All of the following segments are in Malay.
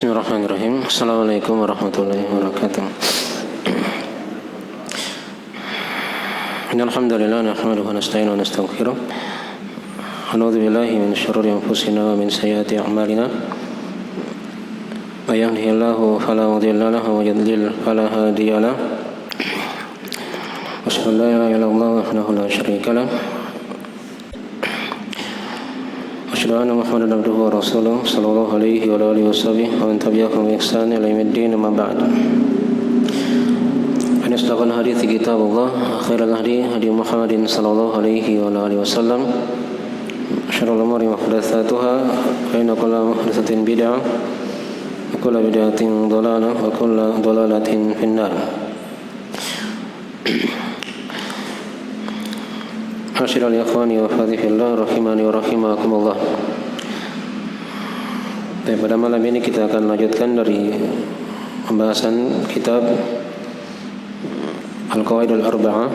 Bismillahirrahmanirrahim. Assalamualaikum warahmatullahi wabarakatuh. Innal hamdalillah nahmaduhu wa nasta'inuhu wa nastaghfiruh. Wa na'udzu billahi min shururi anfusina wa min sayyiati a'malina. May yahdihillahu fala mudilla lahu wa may yudlil fala hadiya lahu. Asyhadu an la ilaha illallah wahdahu la syarika lahu. Asyhadu anna Muhammadan abduhu wa rasuluh sallallahu alaihi wa alihi wasallam wa man tabi'ahum bi ihsan ila yaumiddin amma ba'd. Fa asdaqul hadits kitabullah, khairul hadi hadi Muhammadin sallallahu alaihi wa alihi wasallam. Syarrul umuri muhdatsatuha, fa inna kulla muhdatsatin bid'ah wa kulla bid'atin dhalalah wa kulla dhalalatin finnar. Masyiral ikhwani wa fadhilillah rahimani wa rahimakumullah. Pada malam ini kita akan lanjutkan dari pembahasan kitab Al-Qawaidul Arba'ah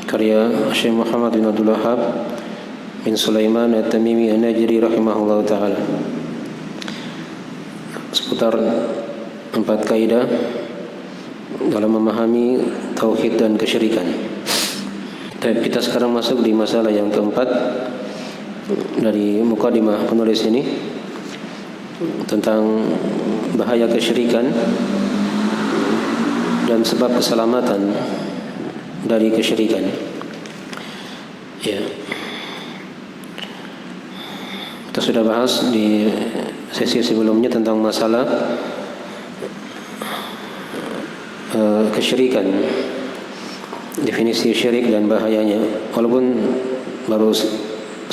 karya Syekh Muhammad bin Abdul Wahhab bin Sulaiman At-Tamimi An-Najri rahimahullah ta'ala, seputar 4 kaidah dalam memahami tauhid dan kesyirikan. Kita sekarang masuk di masalah yang keempat dari mukadimah penulis ini, tentang bahaya kesyirikan dan sebab keselamatan dari kesyirikan. Ya, kita sudah bahas di sesi sebelumnya tentang masalah kesyirikan, definisi syirik dan bahayanya, walaupun baru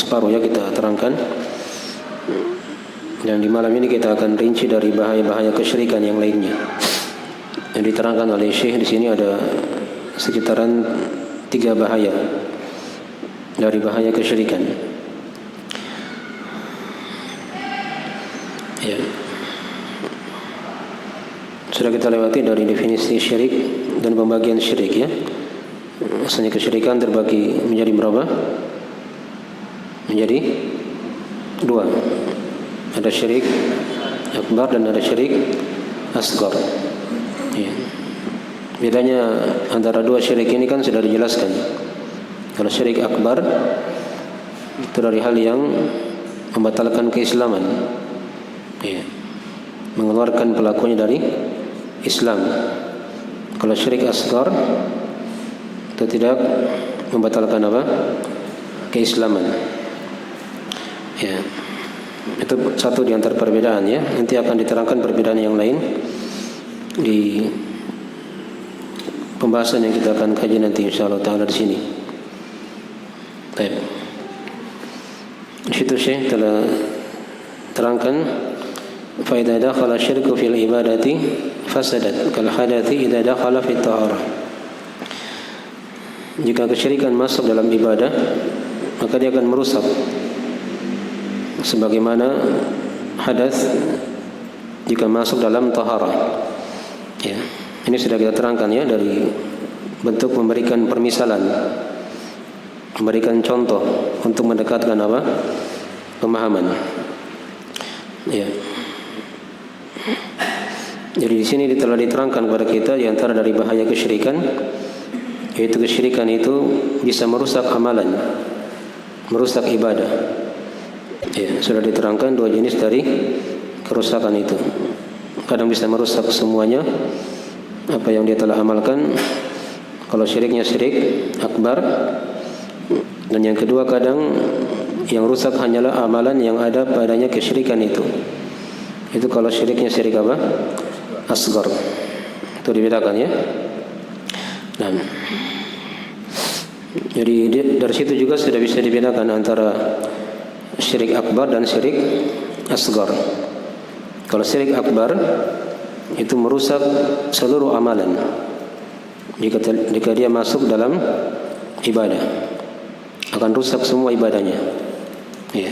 separuh ya kita terangkan. Dan di malam ini kita akan rinci dari bahaya-bahaya kesyirikan yang lainnya. Yang diterangkan oleh Syekh di sini ada sekitaran 3 bahaya dari bahaya kesyirikan. Ya, sudah kita lewati dari definisi syirik dan pembagian syirik ya. Asalnya kesyirikan terbagi menjadi berapa? Menjadi 2. Ada syirik akbar dan ada syirik asghar. Ya. Bedanya antara 2 syirik ini kan sudah dijelaskan. Kalau syirik akbar itu dari hal yang membatalkan keislaman, ya, mengeluarkan pelakunya dari Islam. Kalau syirik asghar itu tidak membatalkan apa? Keislaman. Ya. Itu satu di antara perbedaan ya. Nanti akan diterangkan perbedaan yang lain di pembahasan yang kita akan kaji nanti insyaallah taala di sini. Baik. Di situ Syekh telah terangkan fa idza dakhala syirku fil ibadati fasadat kal hadathi idza dakhala fit taharah. Jika kesyirikan masuk dalam ibadah, maka dia akan merusak, sebagaimana hadas jika masuk dalam taharah. Ya, ini sudah kita terangkan ya, dari bentuk memberikan permisalan, memberikan contoh untuk mendekatkan apa? Pemahaman. Ya. Jadi di sini telah diterangkan kepada kita di antara dari bahaya kesyirikan, yaitu kesyirikan itu bisa merusak amalan, merusak ibadah. Ya, sudah diterangkan 2 jenis dari kerusakan itu. Kadang bisa merusak semuanya apa yang dia telah amalkan, kalau syiriknya syirik akbar. Dan yang kedua, kadang yang rusak hanyalah amalan yang ada padanya kesyirikan itu. Itu kalau syiriknya syirik apa? Asghar. Itu dibedakan ya. Dan jadi dari situ juga sudah bisa dibedakan antara syirik akbar dan syirik asghar. Kalau syirik akbar itu merusak seluruh amalan jika dia masuk dalam ibadah, akan rusak semua ibadahnya. Ya.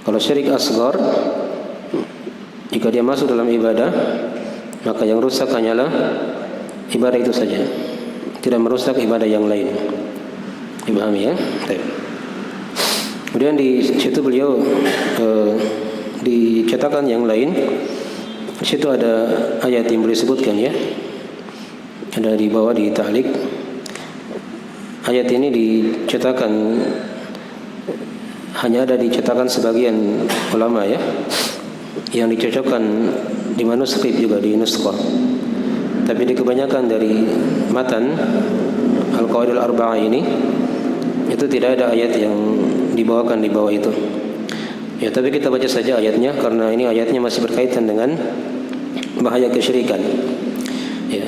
Kalau syirik asghar, jika dia masuk dalam ibadah, maka yang rusak hanyalah ibadah itu saja, tidak merusak ibadah yang lain. Dipahami ya? Baik. Kemudian di situ beliau di cetakan yang lain di situ ada ayat yang boleh disebutkan ya. Ada di bawah di ta'liq. Ayat ini dicetakan hanya ada dicetakan sebagian ulama ya, yang dicocokkan di manuskrip juga di nuskhah. Tapi di kebanyakan dari matan Al-Qawaidul Arba'ah ini itu tidak ada ayat yang dibawakan di bawah itu. Ya, tapi kita baca saja ayatnya karena ini ayatnya masih berkaitan dengan bahaya kesyirikan. Ya.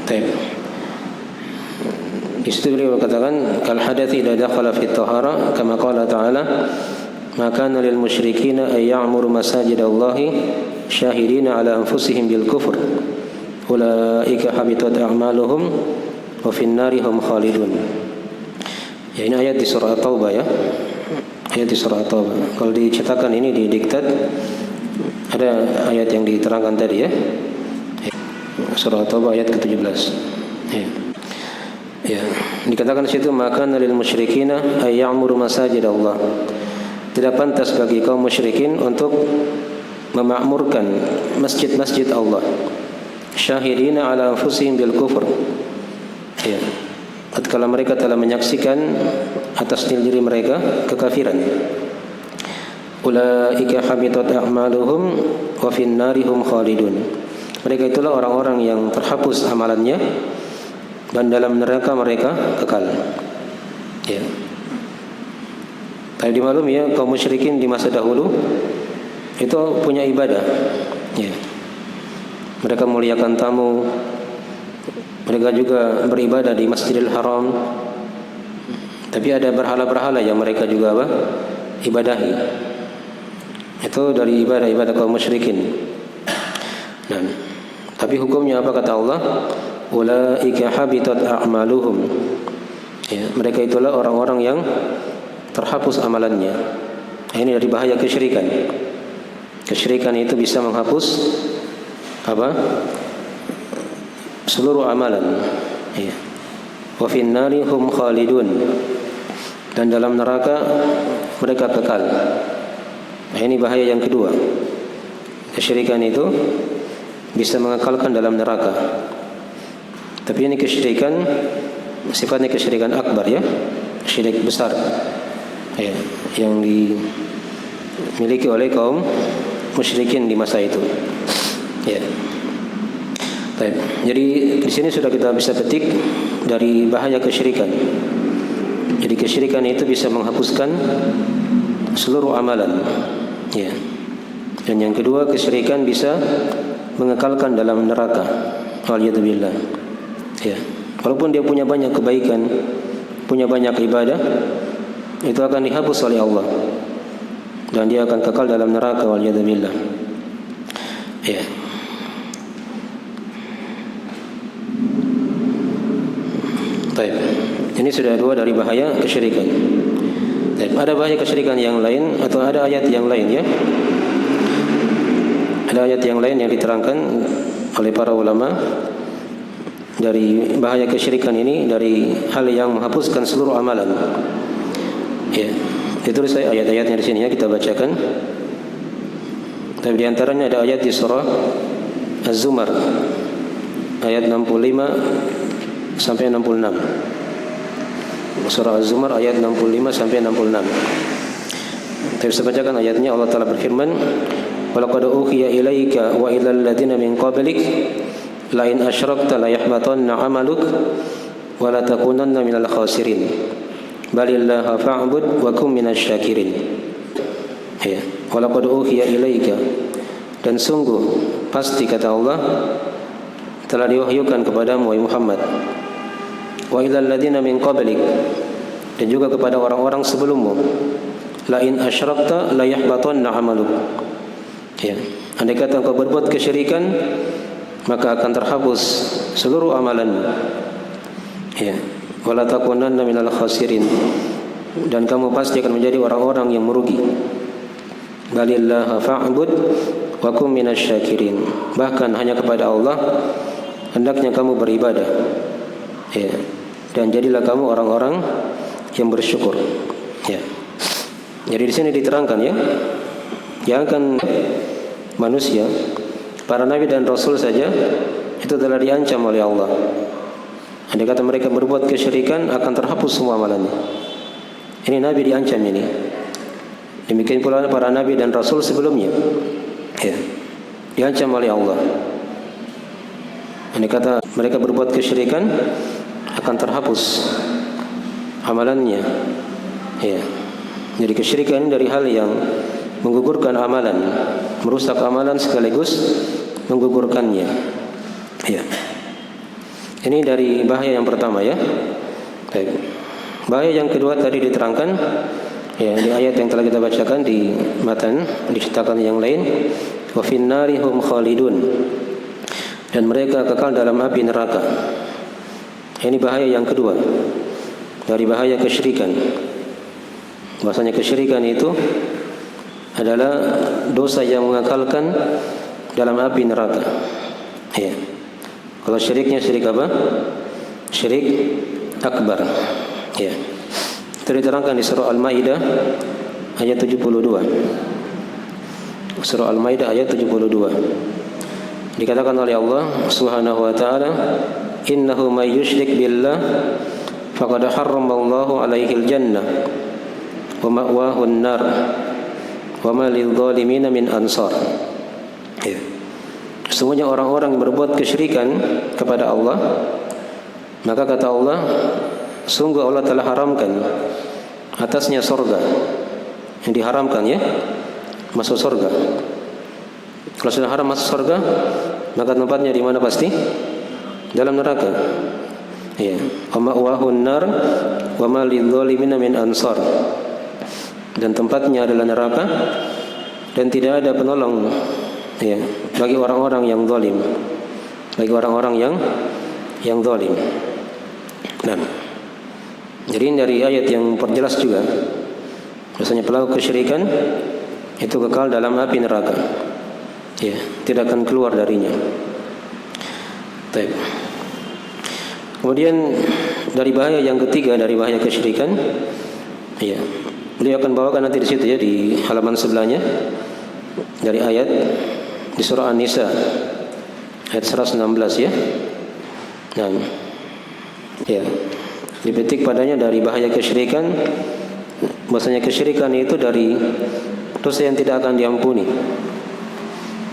Baik. Di situ beliau katakan kal hadathi idza dakhala fi at-tahara kama qala ta'ala ma kana lil musyrikina ay ya'muru masajidallahi syahidina ala anfusihim bil kufr ulaika habitat a'maluhum wa fin nari hum khalidun. Ya, ini ayat di surah At-Taubah ya. Ayat di surah At-Taubah. Kalau dicetakan ini di diktat ada ayat yang diterangkan tadi ya. Surah At-Taubah ayat ke-17. Ya. Ya, dikatakan di situ maka lil musyrikina ay ya'muru masajidallah. Tidak pantas bagi kaum musyrikin untuk memakmurkan masjid-masjid Allah. Syahidina ala anfusihim bil kufr. Ya. Tatkala mereka telah menyaksikan atas diri mereka kekafiran. Ulaika habitat a'maluhum wa fin nari hum khalidun. Mereka itulah orang-orang yang terhapus amalannya dan dalam neraka mereka kekal. Ya. Tapi dimaklumi ya, kaum musyrikin di masa dahulu itu punya ibadah. Ya. Mereka muliakan tamu. Mereka juga beribadah di Masjidil Haram. Tapi ada berhala-berhala yang mereka juga ibadahi. Itu dari ibadah-ibadah kaum musyrikin. Nah, tapi hukumnya apa kata Allah? Ulaika habitat a'maluhum. Ya, mereka itulah orang-orang yang terhapus amalannya. Ini dari bahaya kesyirikan. Kesyirikan itu bisa menghapus apa? Seluruh amalan. Ya. Wa fin nari hum khalidun. Dan dalam neraka mereka kekal. Nah, ini bahaya yang kedua. Kesyirikan itu bisa mengekalkan dalam neraka. Tapi ini kesyirikan sifatnya kesyirikan akbar ya, syirik besar ya, yang dimiliki oleh kaum musyrikin di masa itu. Ya. Baik. Jadi di sini sudah kita bisa petik dari bahaya kesyirikan. Jadi kesyirikan itu bisa menghapuskan seluruh amalan. Ya. Dan yang kedua, kesyirikan bisa mengekalkan dalam neraka. Waliyadzubillah. Ya, walaupun dia punya banyak kebaikan, punya banyak ibadah, itu akan dihapus oleh Allah dan dia akan kekal dalam neraka waliyadzubillah. Ya. Baik. Ini sudah dua dari bahaya kesyirikan. Baik. Ada bahaya kesyirikan yang lain atau ada ayat yang lain ya? Ada ayat yang lain yang diterangkan oleh para ulama dari bahaya kesyirikan ini, dari hal yang menghapuskan seluruh amalan. Ya, ditulis saya ayat-ayatnya di sini ya, kita bacakan. Tapi di antaranya ada ayat di surah Az-Zumar ayat 65 sampai 66. Surah Az-Zumar ayat 65 sampai 66. Saya bisa bacakan ayatnya. Allah Ta'ala berfirman, "Wa laqad uhiya ilaika wa ilal ladzina min qablik la in asyrakta la yahbatanna 'amaluk wa la takunanna minal khasirin balillaha fa'bud wa kum minasy syakirin." Ya, wa laqad uhiya ilaika, dan sungguh pasti kata Allah telah diwahyukan kepadamu wahai Muhammad, wa ilal ladzina min qablik, dan juga kepada orang-orang sebelummu, la in asyrakta la yahbatanna 'amaluk. Ya, andai kata engkau berbuat kesyirikan maka akan terhapus seluruh amalanmu. Ya, wala takunanna minal khasirin, dan kamu pasti akan menjadi orang-orang yang merugi. Balillaha fa'bud wa kum minasy syakirin, bahkan hanya kepada Allah hendaknya kamu beribadah. Ya, dan jadilah kamu orang-orang yang bersyukur. Ya. Jadi di sini diterangkan ya, Jangan manusia, para nabi dan rasul saja itu telah diancam oleh Allah. Andai kata mereka berbuat kesyirikan, akan terhapus semua amalannya. Ini nabi diancam ini. Demikian pula para nabi dan rasul sebelumnya, ya, diancam oleh Allah. Andai kata mereka berbuat kesyirikan, akan terhapus amalannya. Ya. Jadi kesyirikan dari hal yang menggugurkan amalan, merusak amalan sekaligus menggugurkannya. Ya. Ini dari bahaya yang pertama ya. Baik. Bahaya yang kedua tadi diterangkan ya di ayat yang telah kita bacakan di matan, di cetakan yang lain, wa finnari hum khalidun, dan mereka kekal dalam api neraka. Ini bahaya yang kedua dari bahaya kesyirikan. Bahasanya kesyirikan itu adalah dosa yang mengekalkan dalam api neraka. Ya. Kalau syiriknya syirik apa? Syirik akbar. Ya. Itu diterangkan di surah Al-Maidah ayat 72. Surah Al-Maidah ayat 72. Dikatakan oleh Allah Subhanahu wa taala, "Innahu may yusyrik billah faqad harramallahu 'alaihil jannah wa ma'wahu an-nar wa ma lidh-dhalimin min ansar." Ya. Semuanya orang-orang yang berbuat kesyirikan kepada Allah, maka kata Allah, sungguh Allah telah haramkan atasnya surga. Yang diharamkan ya, masuk surga. Kalau sudah haram masuk surga, maka tempatnya di mana pasti? Dalam neraka. Ya, wa ma'wahu an-nar wa ma lidh-dhalimin min ansar. Dan tempatnya adalah neraka dan tidak ada penolong ya bagi orang-orang yang zalim, bagi orang-orang yang zalim. Dan jadi dari ayat yang perjelas juga bahwasanya pelaku kesyirikan itu kekal dalam api neraka. Ya, tidak akan keluar darinya. Baik. Kemudian dari bahaya yang ketiga dari bahaya kesyirikan, ya, beliau akan bawakan nanti di situ ya di halaman sebelahnya dari ayat di surah An-Nisa ayat 116 ya. Nah, ya, dipetik padanya dari bahaya kesyirikan, bahwasanya kesyirikan itu dari dosa yang tidak akan diampuni.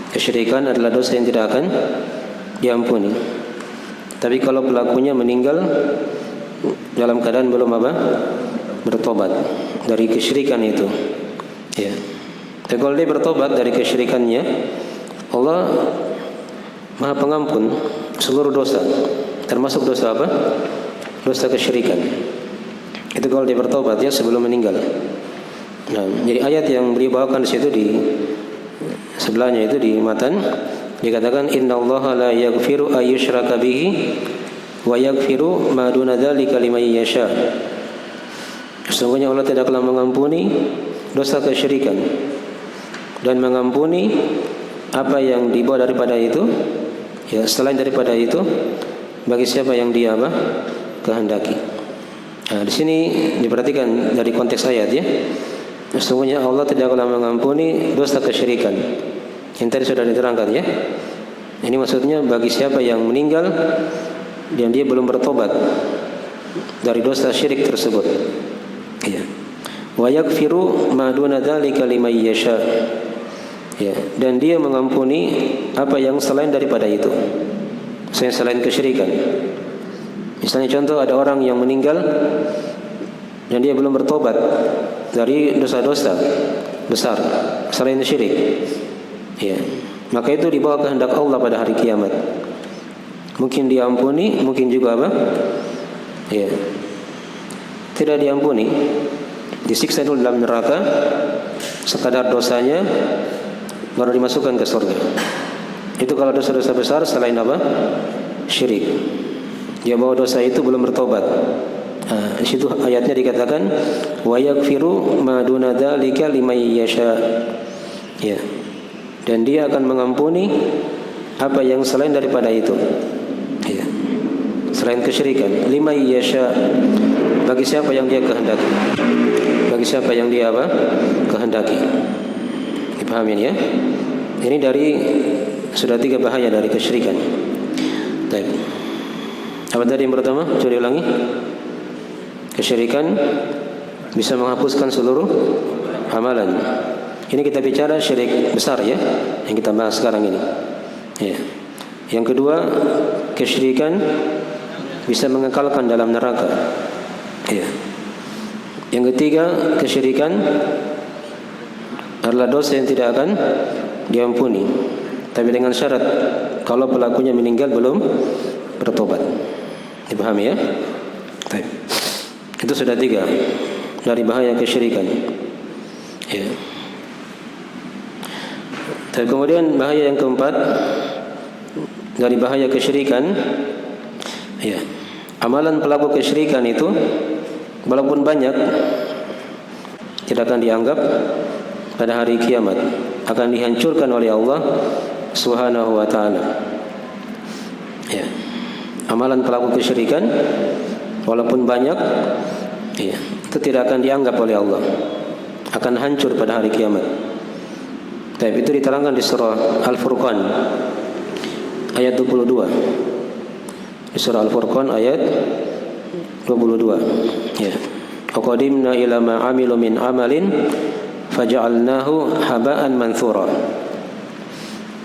Kesyirikan adalah dosa yang tidak akan diampuni. Tapi kalau pelakunya meninggal dalam keadaan belum apa? Bertobat dari kesyirikan itu. Ya. Tapi kalau dia bertobat dari kesyirikannya, Allah Maha Pengampun seluruh dosa, termasuk dosa apa? Dosa kesyirikan. Itu kalau dia bertobat ya sebelum meninggal. Nah, jadi ayat yang beliau bawakan di situ di sebelahnya itu di matan dikatakan innallaha la yaghfiru ayyushraka bihi wa yaghfiru ma duna dzalika liman yasha. Sesungguhnya Allah tidaklah mengampuni dosa kesyirikan dan mengampuni apa yang di bawah daripada itu ya selain daripada itu bagi siapa yang dia apa kehendaki. Nah, di sini diperhatikan dari konteks ayat ya. Sesungguhnya Allah tidaklah mengampuni dosa kesyirikan. Yang tadi sudah diterangkan ya. Ini maksudnya bagi siapa yang meninggal dan dia belum bertobat dari dosa syirik tersebut. Ya. Wa yaghfiru ma duna dzalika liman yasha. Ya, dan dia mengampuni apa yang selain daripada itu. Selain kesyirikan. Misalnya contoh ada orang yang meninggal dan dia belum bertobat dari dosa-dosa besar selain syirik. Ya, maka itu di bawah kehendak Allah pada hari kiamat. Mungkin diampuni, mungkin juga apa? Ya, tidak diampuni, disiksa dulu dalam neraka, sekadar dosanya baru dimasukkan ke surga. Itu kalau dosa-dosa besar selain apa? Syirik. Dia bawa dosa itu belum bertobat. Di situ ayatnya dikatakan wa yaghfiru ma duna dzalika liman yasha. Ya. Dan dia akan mengampuni apa yang selain daripada itu. Ya. Selain kesyirikan, liman yasha, bagi siapa yang dia kehendaki. Bagi siapa yang dia apa? Kehendaki. Paham ini ya? Ini sudah 3 bahaya dari kesyirikan. Baik. Apa tadi yang pertama? Coba diulangi. Kesyirikan bisa menghapuskan seluruh amalan. Ini kita bicara syirik besar ya, yang kita bahas sekarang ini. Ya. Yang kedua, kesyirikan bisa mengekalkan dalam neraka. Ya. Yang ketiga, kesyirikan adalah dosa yang tidak akan diampuni, tapi dengan syarat kalau pelakunya meninggal belum bertobat. Dipahami ya? Baik. Itu sudah 3 dari bahaya kesyirikan. Ya. Dan kemudian bahaya yang keempat dari bahaya kesyirikan, ya, amalan pelaku kesyirikan itu walaupun banyak tidak akan dianggap pada hari kiamat, akan dihancurkan oleh Allah Subhanahu wa taala. Ya. Amalan pelaku kesyirikan walaupun banyak, ya, itu tidak akan dianggap oleh Allah, akan hancur pada hari kiamat. Tapi itu diterangkan di surah Al-Furqan ayat 22. Di surah Al-Furqan ayat 22. Ya. Qadimna ila ma 'amilu min amalin faja'alnahu haba'an manthura.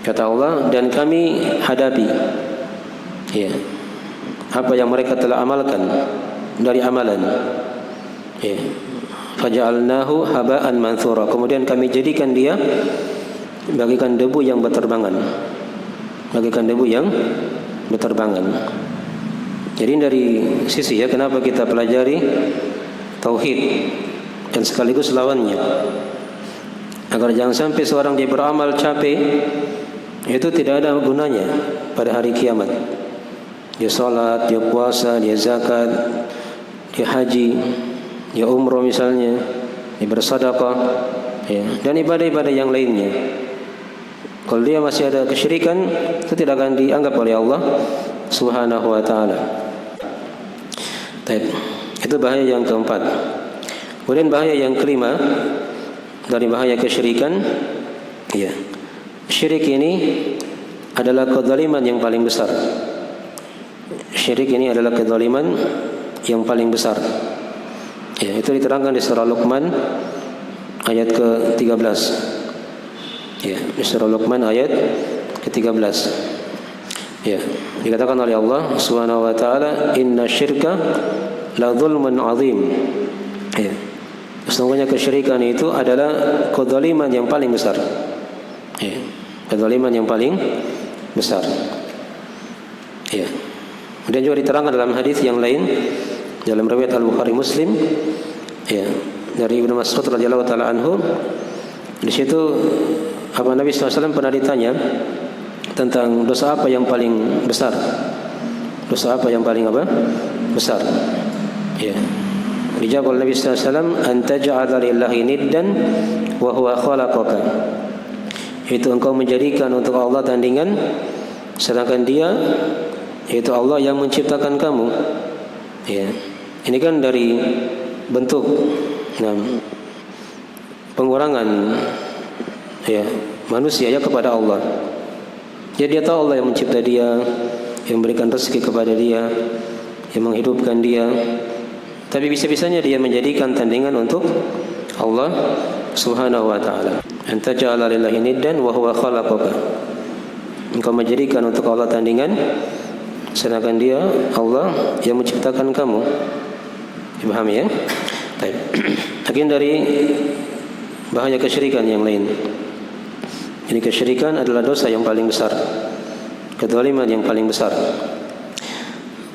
Kata Allah, dan kami hadapi, ya, apa yang mereka telah amalkan dari amalan. Ya. Faja'alnahu haba'an manthura. Kemudian kami jadikan dia bagikan debu yang berterbangan. Bagikan debu yang berterbangan. Jadi dari sisi ya, kenapa kita pelajari tauhid dan sekaligus lawannya, agar jangan sampai seorang dia beramal capek, itu tidak ada gunanya pada hari kiamat. Dia salat, dia puasa, dia zakat, dia haji, dia umroh misalnya, dia bersedekah, ya, dan ibadah-ibadah yang lainnya. Kalau dia masih ada kesyirikan, itu tidak akan dianggap oleh Allah Subhanahu wa taala. Itu bahaya yang keempat. Kemudian bahaya yang kelima dari bahaya kesyirikan, ya, syirik ini adalah kezaliman yang paling besar. Syirik ini adalah kezaliman yang paling besar. Ya, itu diterangkan di surah Luqman ayat ke-13. Ya, di surah Luqman ayat ke-13. Ya, dikatakan oleh Allah Subhanahu wa taala, "Inna syirka la dzulmun 'adzim." Ya. Sesungguhnya kesyirikan itu adalah kezaliman yang paling besar. Ya, kezaliman yang paling besar. Ya. Kemudian juga diterangkan dalam hadis yang lain dalam riwayat Al-Bukhari Muslim, ya, dari Ibnu Mas'ud radhiyallahu taala anhu. Di situ Nabi SAW pernah ditanya tentang dosa apa yang paling besar. Dosa apa yang paling besar? Ya. Dijawab oleh Nabi SAW, "Anta ja'ala lillahi niddan wa huwa khalaqaka." Itu engkau menjadikan untuk Allah tandingan, sedangkan Dia, yaitu Allah, yang menciptakan kamu. Ya. Ini kan dari bentuk pengurangan, ya, manusia ya kepada Allah. Jadi dia tahu Allah yang mencipta dia, yang memberikan rezeki kepada dia, yang menghidupkan dia. Tapi bisa-bisanya dia menjadikan tandingan untuk Allah Subhanahu wa taala. Anta ja'ala lillahi niddan wa huwa khalaqaka. Engkau menjadikan untuk Allah tandingan, sedangkan Dia, Allah, yang menciptakan kamu. Dipahami ya? Baik. Bagian dari bahaya kesyirikan yang lain. Jadi kesyirikan adalah dosa yang paling besar, kezaliman yang paling besar.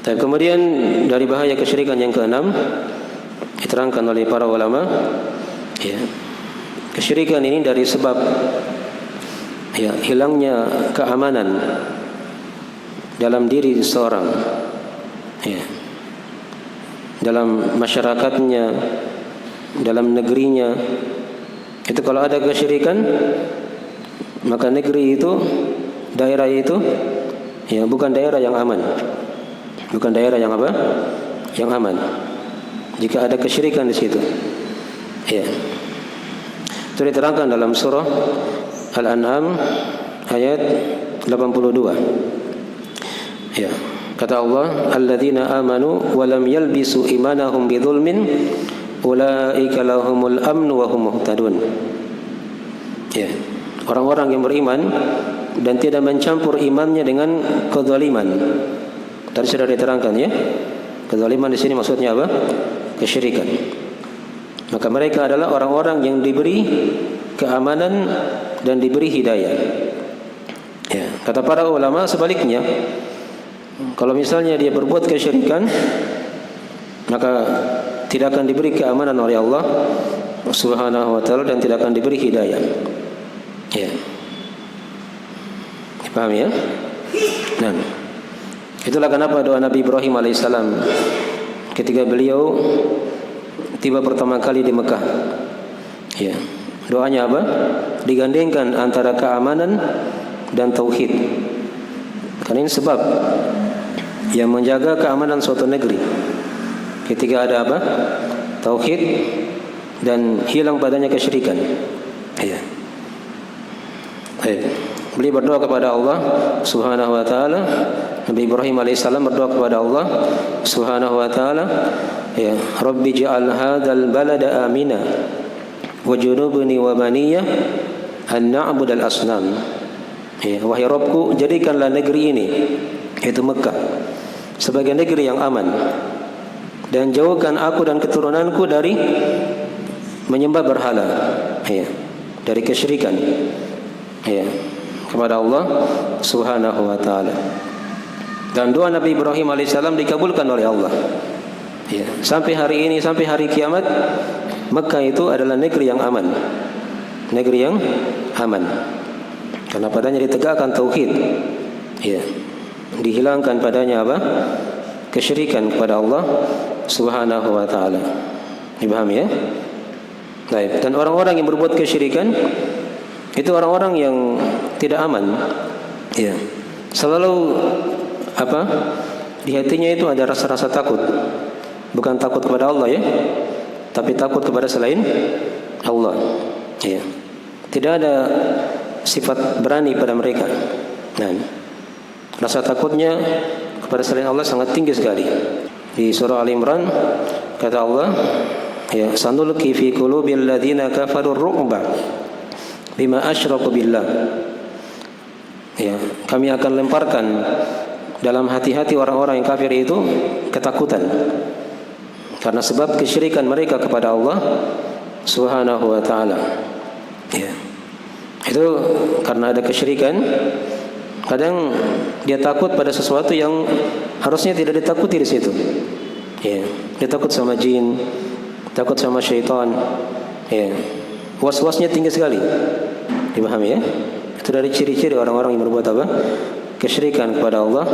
Dan kemudian dari bahaya kesyirikan yang keenam, diterangkan oleh para ulama, ya, kesyirikan ini dari sebab, ya, hilangnya keamanan dalam diri seseorang, ya, dalam masyarakatnya, dalam negerinya. Itu kalau ada kesyirikan, maka negeri itu, daerah itu, ya, bukan daerah yang aman. Bukan daerah yang apa? Yang aman. Jika ada kesyirikan di situ. Ya. Itu diterangkan dalam surah Al-An'am ayat 82. Ya, kata Allah, alladzina amanu wa lam yalbisu imanahum bidzulmin ulaika lahumul amnu wa hum muhtadun. Ya, orang-orang yang beriman dan tidak mencampur imannya dengan kezaliman. Tadi sudah diterangkan ya. Kezaliman di sini maksudnya apa? Kesyirikan. Maka mereka adalah orang-orang yang diberi keamanan dan diberi hidayah. Ya, kata para ulama sebaliknya, kalau misalnya dia berbuat kesyirikan, maka tidak akan diberi keamanan oleh Allah Subhanahu wa taala dan tidak akan diberi hidayah. Ya. Paham ya? Nah, itulah kenapa doa Nabi Ibrahim alaihissalam ketika beliau tiba pertama kali di Mekah. Ya. Doanya apa? Digandengkan antara keamanan dan tauhid. Karena ini sebab yang menjaga keamanan suatu negeri. Ketika ada apa? Tauhid dan hilang padanya kesyirikan. Ya. Baik. Beliau berdoa kepada Allah Subhanahu wa taala. Nabi Ibrahim alaihissalam berdoa kepada Allah Subhanahu wa taala, ya, Rabbi ja'al hadzal balada amina wajnubni wa baniya an na'budal asnam. Ya, wahai Rabbku, jadikanlah negeri ini, yaitu Mekah, sebagai negeri yang aman, dan jauhkan aku dan keturunanku dari menyembah berhala, ya, dari kesyirikan, ya, kepada Allah Subhanahu wa taala. Dan doa Nabi Ibrahim alaihissalam dikabulkan oleh Allah. Ya, sampai hari ini, sampai hari kiamat, Mekah itu adalah negeri yang aman. Negeri yang aman. Karena padanya ditegakkan tauhid. Ya. Dihilangkan padanya apa? Kesyirikan kepada Allah Subhanahu wa taala. Dipahami ya? Baik. Dan orang-orang yang berbuat kesyirikan itu orang-orang yang tidak aman. Ya. Selalu apa? Di hatinya itu ada rasa-rasa takut. Bukan takut kepada Allah ya, tapi takut kepada selain Allah. Ya. Tidak ada sifat berani pada mereka. Nah, rasa takutnya kepada selain Allah sangat tinggi sekali. Di surah Al-Imran kata Allah, ya, sanulqi fi qulubil ladzina kafaru ru'ba bima asyraku billah. Ya, kami akan lemparkan dalam hati-hati orang-orang yang kafir itu ketakutan karena sebab kesyirikan mereka kepada Allah Subhanahu wa taala. Ya. Itu karena ada kesyirikan, kadang dia takut pada sesuatu yang harusnya tidak ditakuti di situ. Ya, dia takut sama jin, takut sama syaitan. Ya. Was-wasnya tinggi sekali. Dipahami ya? Itu dari ciri-ciri orang-orang yang berbuat apa? Kesyirikan kepada Allah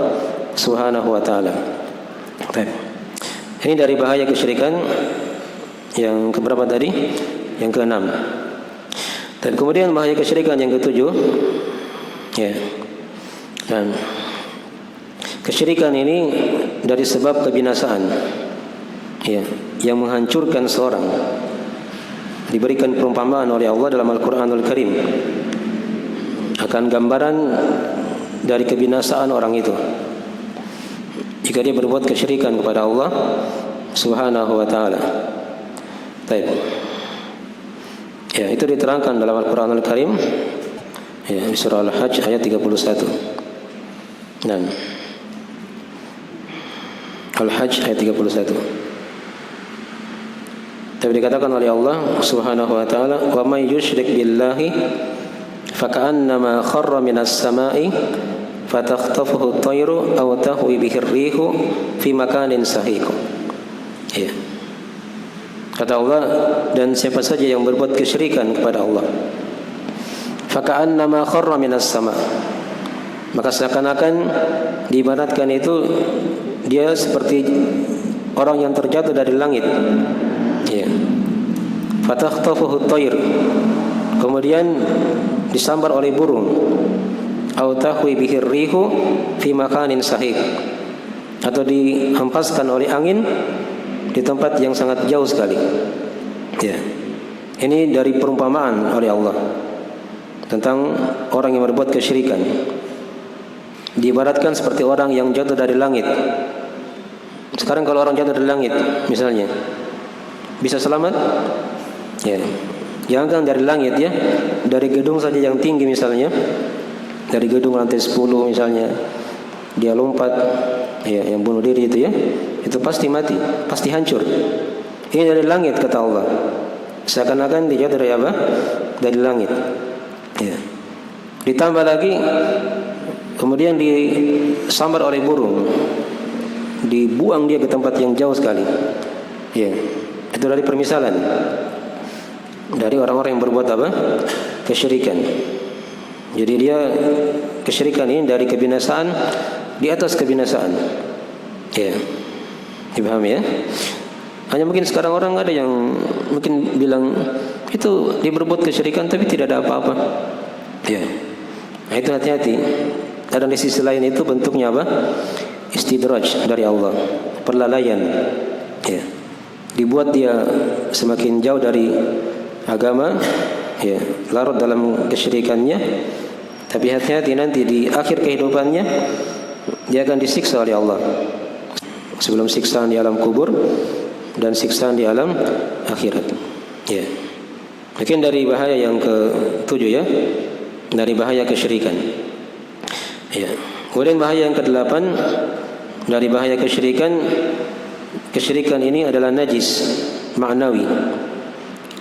Subhanahu wa taala. Baik. Ini dari bahaya kesyirikan yang keberapa tadi? Yang keenam. Dan kemudian bahaya kesyirikan yang ketujuh, ya. Dan kesyirikan ini dari sebab kebinasaan, ya, yang menghancurkan seorang. Diberikan perumpamaan oleh Allah dalam Al-Qur'anul Karim akan gambaran dari kebinasaan orang itu jika dia berbuat kesyirikan kepada Allah Subhanahu wa taala. Baik. Ya, itu diterangkan dalam Al-Qur'anul Karim, ya, di surah Al-Hajj ayat 31. Dan Al-Hajj ayat 31. Tapi dikatakan oleh Allah Subhanahu wa taala, "Wa may yusyrik billahi faka'annama kharra minas sama'i fatakhtafuhu at-tayru aw tahwi bihi ar-rihu fi makanin sahiq." Ya. Kata Allah, dan siapa saja yang berbuat kesyirikan kepada Allah, faka'annama kharra minas sama', maka seakan-akan diibaratkan itu dia seperti orang yang terjatuh dari langit. Ya. Fatakhtafuhu at-tayr, kemudian disambar oleh burung. Au tahwi bihi ar-rihu fi makanin sahiq, atau dihempaskan oleh angin di tempat yang sangat jauh sekali. Ya. Ini dari perumpamaan oleh Allah. tentang orang yang berbuat kesyirikan. Diibaratkan seperti orang yang jatuh dari langit. Sekarang kalau orang jatuh dari langit misalnya, bisa selamat? Ya. Jangan dari langit ya, dari gedung saja yang tinggi misalnya, dari gedung lantai 10 misalnya, dia lompat, ya, yang bunuh diri itu ya, itu pasti mati, pasti hancur. Ini dari langit kata Allah. Seakan-akan dia jatuh dari apa? Dari langit. Ya. Ditambah lagi, kemudian disambar oleh burung, dibuang dia ke tempat yang jauh sekali. Ya, itu dari permisalan dari orang-orang yang berbuat apa? Kesyirikan. Jadi dia kesyirikan ini dari kebinasaan di atas kebinasaan. Ya, dipahami ya? Hanya mungkin sekarang orang ada yang mungkin bilang itu dia berbuat kesyirikan tapi tidak ada apa-apa. Ya, nah, itu hati-hati. Dan di sisi lain itu bentuknya apa? Istidraj dari Allah, perlalaian. Ya, dibuat dia semakin jauh dari agama, ya, larut dalam kesyirikannya. Tapi hati-hati nanti di akhir kehidupannya dia akan disiksa oleh Allah. Sebelum siksaan di alam kubur dan siksaan di alam akhirat. Ya. Mungkin dari bahaya yang ke-7 ya, dari bahaya kesyirikan. Ya. Kemudian bahaya yang ke-8 dari bahaya kesyirikan. Kesyirikan ini adalah najis ma'nawi.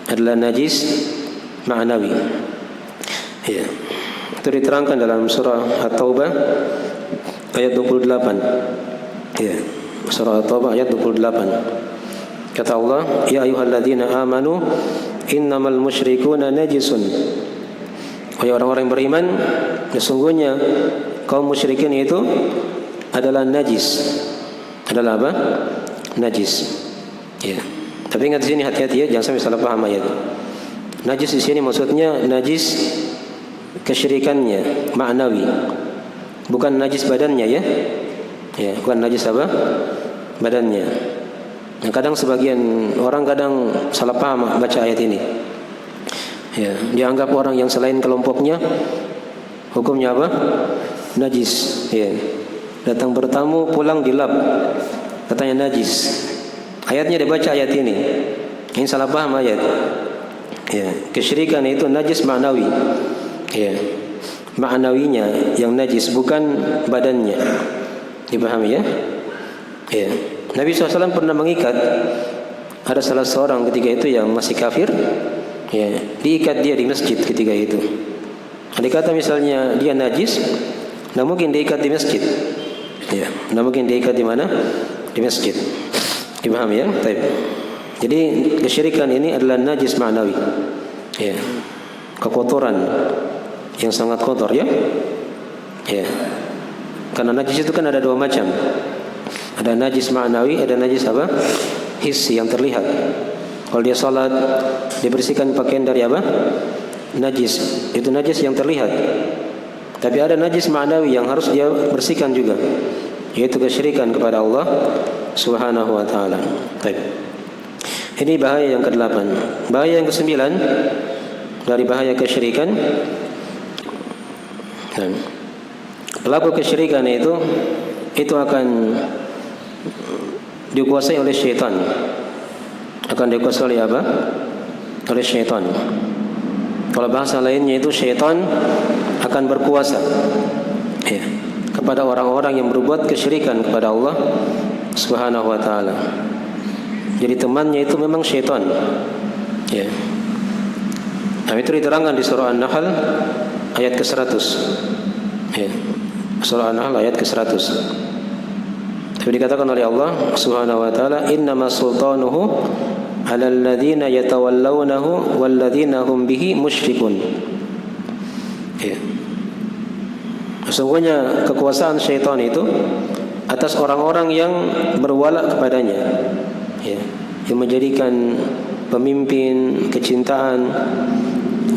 Adalah najis ma'nawi. Ya. Itu diterangkan dalam surah At-Taubah ayat 28. Ya. Surah At-Taubah ayat 28. Kata Allah, ya ayyuhalladzina amanu innamal musyrikuuna najisun. Wahai orang-orang yang beriman, sesungguhnya kaum musyrikin itu adalah najis. Adalah apa? Najis. Ya. Tapi ingat di sini hati-hati ya, jangan sampai salah paham ayat. Najis di sini maksudnya najis kesyirikannya, ma'nawi. Bukan najis badannya ya. Ya, bukan najis apa? Badannya. Nah, kadang sebagian orang kadang salah paham baca ayat ini. Ya, dianggap orang yang selain kelompoknya hukumnya apa? Najis. Ya. Datang bertamu, pulang dilap, katanya najis. Ayatnya dibaca ayat ini. Ini salah paham ayat. Ya, kesyirikan itu najis ma'nawi. Ya. Ma'nawinya yang najis, bukan badannya. Dipahami ya? Ya. Nabi SAW pernah mengikat, ada salah seorang ketika itu yang masih kafir, ya, diikat dia di masjid ketika itu. Andai kata misalnya dia najis, tidak mungkin diikat di masjid. Ya, tidak mungkin diikat di mana? Di masjid. Dipahami ya? Baik. Jadi kesyirikan ini adalah najis ma'nawi. Ya. Kekotoran yang sangat kotor ya. Ya. Karena najis itu kan ada dua macam. Ada najis ma'nawi, ada najis apa? Hissi, yang terlihat. Kalau dia salat, dibersihkan pakaian dari apa? Najis. Itu najis yang terlihat. Tapi ada najis ma'nawi yang harus dia bersihkan juga, yaitu kesyirikan kepada Allah Subhanahu wa ta'ala. Baik. Ini bahaya yang ke-8. Bahaya yang ke-9 dari bahaya kesyirikan. Dan pelaku kesyirikan itu akan dikuasai oleh syaitan. Akan dikuasai oleh apa? Oleh syaitan. Kalau bahasa lainnya itu syaitan akan berkuasa, ya, kepada orang-orang yang berbuat kesyirikan kepada Allah Subhanahu wa ta'ala. Jadi temannya itu memang syaitan, ya. Nah, itu diterangkan di surah An-Nahl ayat ke-100, ya. Surah An-Nahl ayat ke-100. Tapi dikatakan oleh Allah Subhanahu wa ta'ala, innama sultanuhu 'alal ladzina yatawallawnahu wal ladzina hum bihi musyrikun. Ya. Sesungguhnya kekuasaan syaitan itu atas orang-orang yang berwala kepadanya, ya, yang menjadikan pemimpin kecintaan,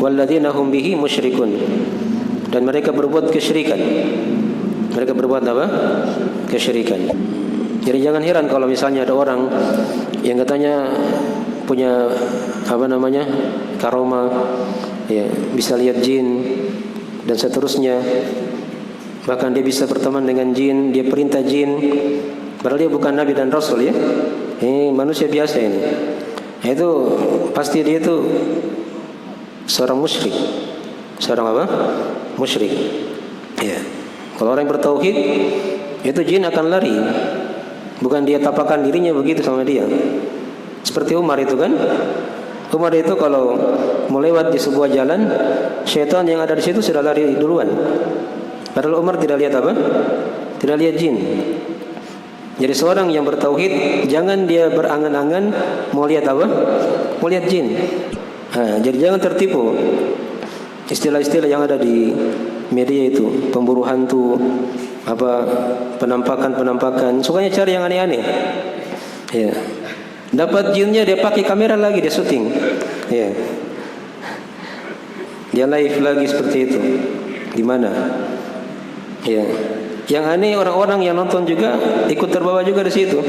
walladzina hum bihi musyrikun, dan mereka berbuat kesyirikan. Mereka berbuat apa? Kesyirikan. Jadi jangan heran kalau misalnya ada orang yang katanya punya karomah, ya, bisa lihat jin dan seterusnya. Bahkan dia bisa berteman dengan jin, dia perintah jin, padahal dia bukan nabi dan rasul ya. Ini manusia biasa ini. Nah, itu pasti dia itu seorang musyrik. Seorang apa? Musyrik. Ya. Kalau orang yang bertauhid, itu jin akan lari. Bukan dia tapakan dirinya begitu sama dia. Seperti Umar itu kan. Umar itu kalau mau lewat di sebuah jalan, syaitan yang ada di situ sudah lari duluan. Padahal Umar tidak lihat apa? Tidak lihat jin. Jadi seorang yang bertauhid, jangan dia berangan-angan mau lihat apa? Mau lihat jin. Nah, jadi jangan tertipu. Istilah-istilah yang ada di media itu, pemburu hantu, apa penampakan, sukanya cari yang aneh-aneh. Ya. Dapat jinnya dia pakai kamera lagi, dia syuting. Ya. Dia live lagi seperti itu. Di mana? Ya. Yang aneh orang-orang yang nonton juga ikut terbawa juga di situ.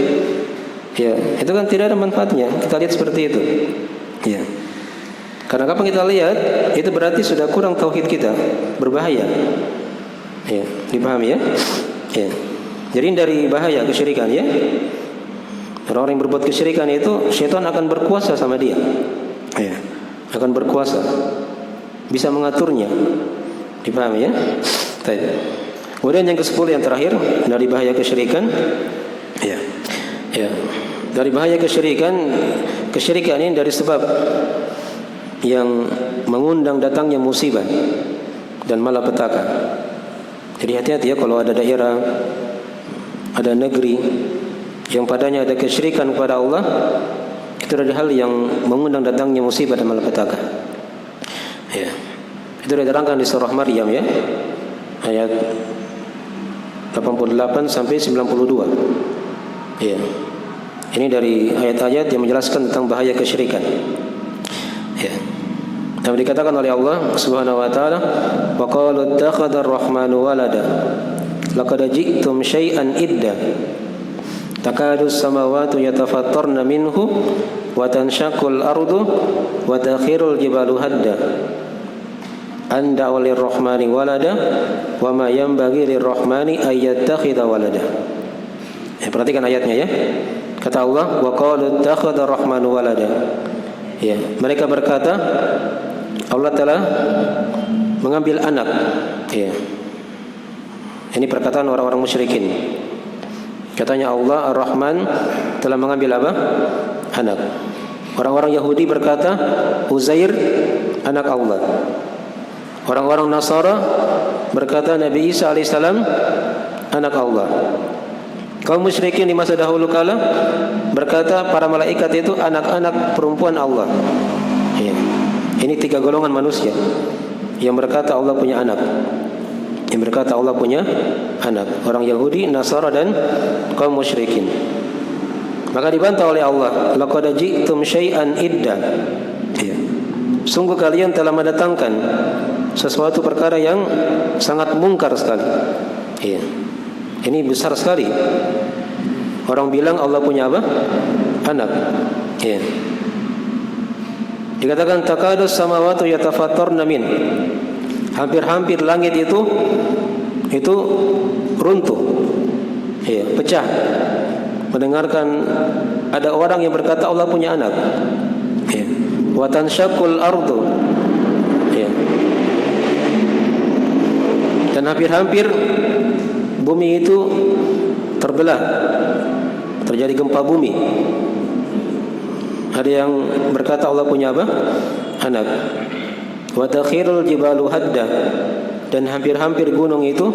Ya, itu kan tidak ada manfaatnya. Kita lihat seperti itu. Ya. Karena kapan kita lihat, itu berarti sudah kurang tauhid kita, berbahaya. Ya, dipahami ya? Ya. Jadi dari bahaya kesyirikan ya. Orang yang berbuat kesyirikan itu, syaitan akan berkuasa sama dia. Ya. Akan berkuasa. Bisa mengaturnya. Dipahami ya? Baik. Kemudian yang ke-10 yang terakhir dari bahaya kesyirikan. Ya. Ya. Dari bahaya kesyirikan ini dari sebab yang mengundang datangnya musibah dan malapetaka. Jadi hati-hati ya kalau ada daerah, ada negeri yang padanya ada kesyirikan kepada Allah, itu adalah hal yang mengundang datangnya musibah dan malapetaka. Ya. Itu diterangkan di surah Maryam ya, ayat 88 sampai 92. Ya. Ini dari ayat-ayat yang menjelaskan tentang bahaya kesyirikan. Ya. Dan dikatakan oleh Allah Subhanahu wa taala, wa qalu ittakhadha ar-rahmanu walada laqad ji'tum syai'an idda takadu as-samawati yatafattarna minhu wa tanshaqqu al-ardu wa takhiru al-jibalu hadda an da'u lir-rahmani walada wa ma yanbaghi lir-rahmani ay yattakhidha walada. Ya, perhatikan ayatnya ya. Kata Allah, wa qalu ittakhadha ar-rahmanu walada. Ya, mereka berkata Allah telah mengambil anak. Ya. Ini perkataan orang-orang musyrikin. Katanya Allah Ar-Rahman telah mengambil apa? Anak. Orang-orang Yahudi berkata Uzair anak Allah. Orang-orang Nasara berkata Nabi Isa alaihissalam anak Allah. Kaum musyrikin di masa dahulu kala berkata para malaikat itu anak-anak perempuan Allah. Ya. Ini 3 golongan manusia yang berkata Allah punya anak. Yang berkata Allah punya anak. Orang Yahudi, Nasara dan kaum musyrikin. Maka dibantah oleh Allah, laqad ji'tum syai'an idda. Ya. Sungguh kalian telah mendatangkan sesuatu perkara yang sangat mungkar sekali. Ya. Ini besar sekali. Orang bilang Allah punya apa? Anak. Ya. Dikatakan takadus samawati yatafattarna min. Hampir-hampir langit itu runtuh. Ya, pecah. Mendengarkan ada orang yang berkata Allah punya anak. Ya. Wa tanshaqqul ardu. Ya. Dan hampir-hampir bumi itu terbelah, terjadi gempa bumi. Ada yang berkata Allah punya apa? Anak. Wa takhirul jibalu hadda. Dan hampir-hampir gunung itu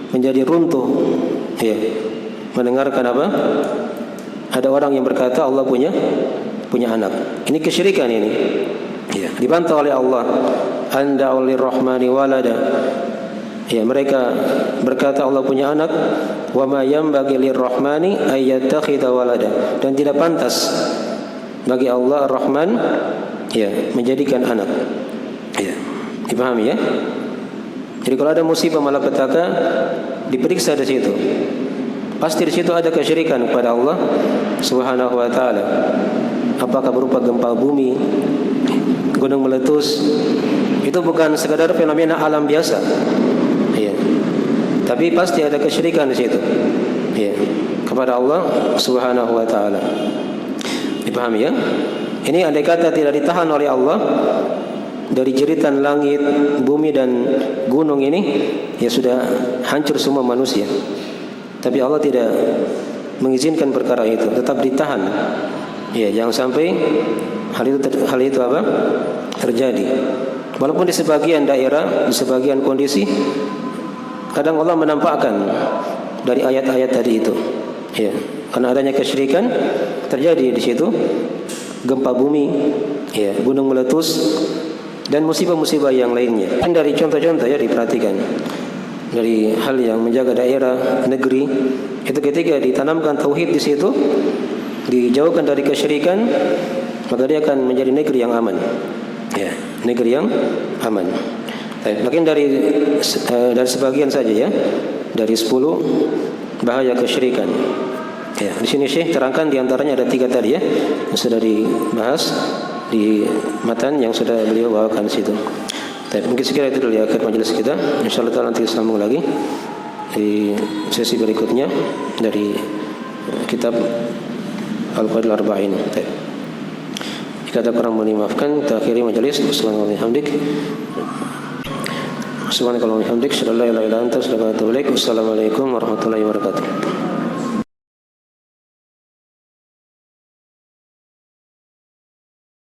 menjadi runtuh. Ya. Mendengarkan apa? Ada orang yang berkata Allah punya anak. Ini kesyirikan ini. Ya. Dibantah oleh Allah. Anda ulir rahmani walada. Ya, mereka berkata Allah punya anak. Wa ma yanbaghi lirrahmani ay yattakhidha walada. Dan tidak pantas bagi Allah Ar-Rahman ya menjadikan anak. Ya, dipahami ya? Jadi kalau ada musibah malapetaka diperiksa di situ. Pasti di situ ada kesyirikan kepada Allah Subhanahu wa taala. Apakah berupa gempa bumi, gunung meletus, itu bukan sekadar fenomena alam biasa, ya. Tapi pasti ada kesyirikan di situ, ya, kepada Allah Subhanahu wa taala. Dipahami ya? Ini andai kata tidak ditahan oleh Allah dari jeritan langit, bumi dan gunung ini, ya sudah hancur semua manusia. Tapi Allah tidak mengizinkan perkara itu, tetap ditahan. Ya, jangan sampai hal itu apa? Terjadi. Walaupun di sebagian daerah, di sebagian kondisi, kadang Allah menampakkan dari ayat-ayat tadi itu. Ya, karena adanya kesyirikan terjadi di situ, gempa bumi, ya, gunung meletus dan musibah-musibah yang lainnya. Dan dari contoh-contoh ya diperhatikan dari hal yang menjaga daerah, negeri, itu ketika ditanamkan tauhid di situ, dijauhkan dari kesyirikan, maka dia akan menjadi negeri yang aman. Ya, negeri yang aman. Mungkin dari sebagian saja ya, dari 10 bahaya kesyirikan. Ya, di sini Syekh terangkan di antaranya ada 3 tadi ya, yang sudah dibahas di matan yang sudah beliau bawakan di situ. Mungkin sekiranya itu dulu ya akhir majelis kita. Insyaallah taala nanti sambung lagi di sesi berikutnya dari kitab Al-Qawaidul Arba'in. Jika ada kurang mohon dimaafkan. Kita akhiri majelis. Subhanallah wa bihamdik. Subhanakallahumma wa bihamdik. Asyhadu an la ilaha illa anta astaghfiruka wa atubu ilaik. Wassalamualaikum warahmatullahi wabarakatuh.